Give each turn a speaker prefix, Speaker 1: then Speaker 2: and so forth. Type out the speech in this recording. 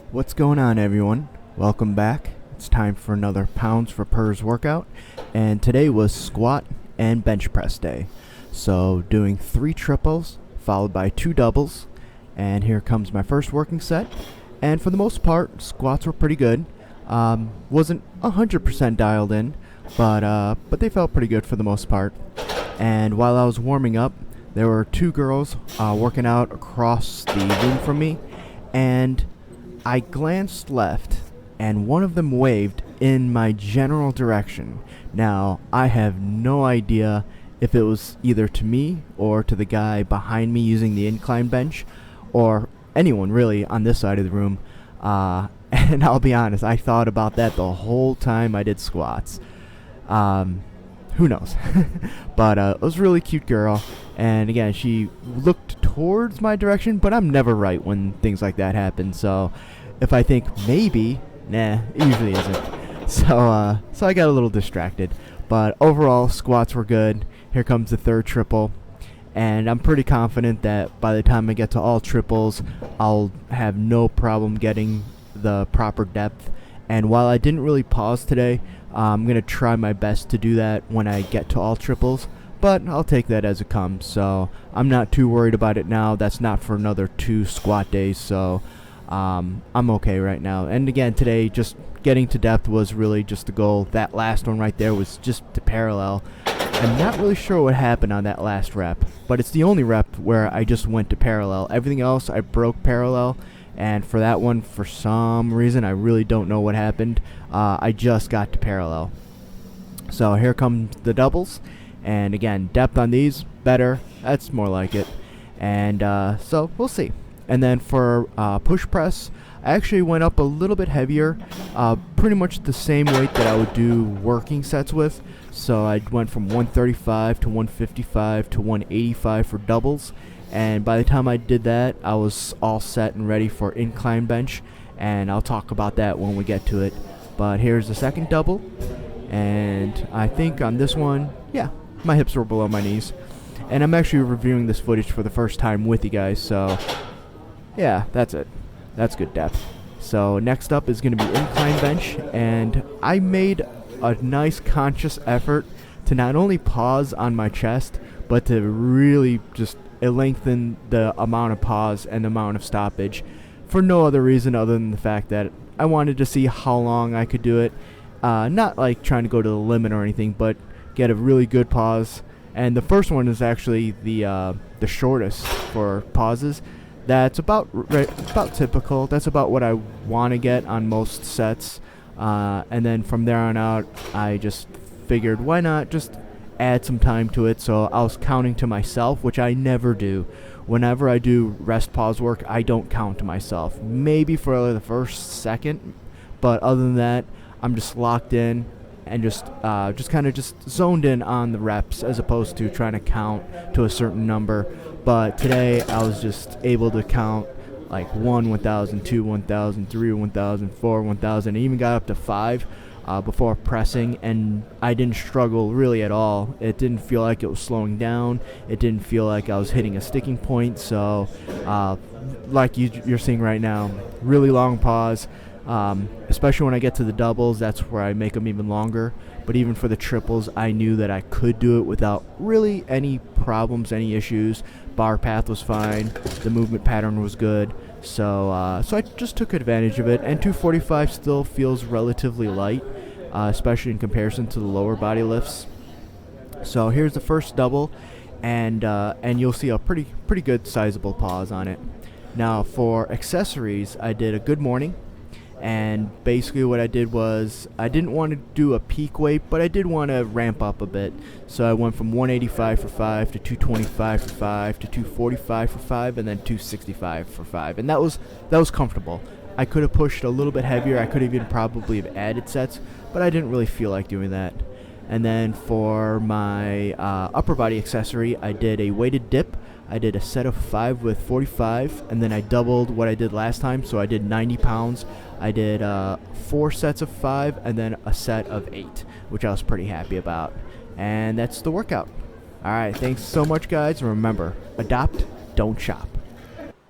Speaker 1: What's going on, everyone? Welcome back. It's time for another Pounds for Purrs workout, and today was squat and bench press day. So doing 3 triples followed by 2 doubles, and here comes my first working set. And for the most part, squats were pretty good. Wasn't 100% dialed in, but they felt pretty good for the most part. And while I was warming up, there were 2 girls working out across the room from me, and I glanced left, and one of them waved in my general direction. Now, I have no idea if it was either to me or to the guy behind me using the incline bench, or anyone really on this side of the room. And I'll be honest, I thought about that the whole time I did squats. Who knows? But it was a really cute girl, and again, she looked towards my direction, but I'm never right when things like that happen, so if I think maybe, nah, it usually isn't. So I got a little distracted, but overall, squats were good. Here comes the third triple, and I'm pretty confident that by the time I get to all triples, I'll have no problem getting the proper depth. And while I didn't really pause today, I'm going to try my best to do that when I get to all triples, but I'll take that as it comes, so I'm not too worried about it now. That's not for another 2 squat days, so I'm okay right now. And again, today, just getting to depth was really just the goal. That last one right there was just to parallel. I'm not really sure what happened on that last rep, but it's the only rep where I just went to parallel. Everything else, I broke parallel. And for that one, for some reason, I really don't know what happened. I just got to parallel. So here comes the doubles. And again, depth on these, better. That's more like it. And so we'll see. And then for push press, I actually went up a little bit heavier. Pretty much the same weight that I would do working sets with. So I went from 135 to 155 to 185 for doubles. And by the time I did that, I was all set and ready for incline bench, and I'll talk about that when we get to it. But here's the second double, and I think on this one, yeah, my hips were below my knees. And I'm actually reviewing this footage for the first time with you guys, so yeah, that's it. That's good depth. So next up is going to be incline bench, and I made a nice conscious effort to not only pause on my chest, but to really just lengthen the amount of pause and the amount of stoppage for no other reason other than the fact that I wanted to see how long I could do it. Not like trying to go to the limit or anything, but get a really good pause. And the first one is actually the shortest for pauses. That's about typical. That's about what I want to get on most sets. And then from there on out, I just figured, why not just add some time to it. So I was counting to myself, which I never do. Whenever I do rest pause work, I don't count to myself. Maybe for the first second, but other than that, I'm just locked in and just kind of just zoned in on the reps as opposed to trying to count to a certain number. But today I was just able to count like 1, 1,000, 2, 1,000, 3, 1,000, 4, 1,000. I even got up to 5. Before pressing, and I didn't struggle really at all. It didn't feel like it was slowing down. It didn't feel like I was hitting a sticking point. So like you're seeing right now, really long pause, especially when I get to the doubles. That's where I make them even longer. But even for the triples, I knew that I could do it without really any problems, any issues. Bar path was fine. The movement pattern was good. So I just took advantage of it, and 245 still feels relatively light, especially in comparison to the lower body lifts. So here's the first double, and you'll see a pretty good sizable pause on it. Now for accessories, I did a good morning, and basically what I did was I didn't want to do a peak weight, but I did want to ramp up a bit. So I went from 185 for 5 to 225 for 5 to 245 for 5 and then 265 for 5. And that was comfortable. I could have pushed a little bit heavier. I could have even probably have added sets, but I didn't really feel like doing that. And then for my upper body accessory, I did a weighted dip. I did a set of 5 with 45, and then I doubled what I did last time, so I did 90 pounds. I did 4 sets of 5 and then a set of 8, which I was pretty happy about. And that's the workout. Alright, thanks so much, guys. Remember, adopt, don't shop.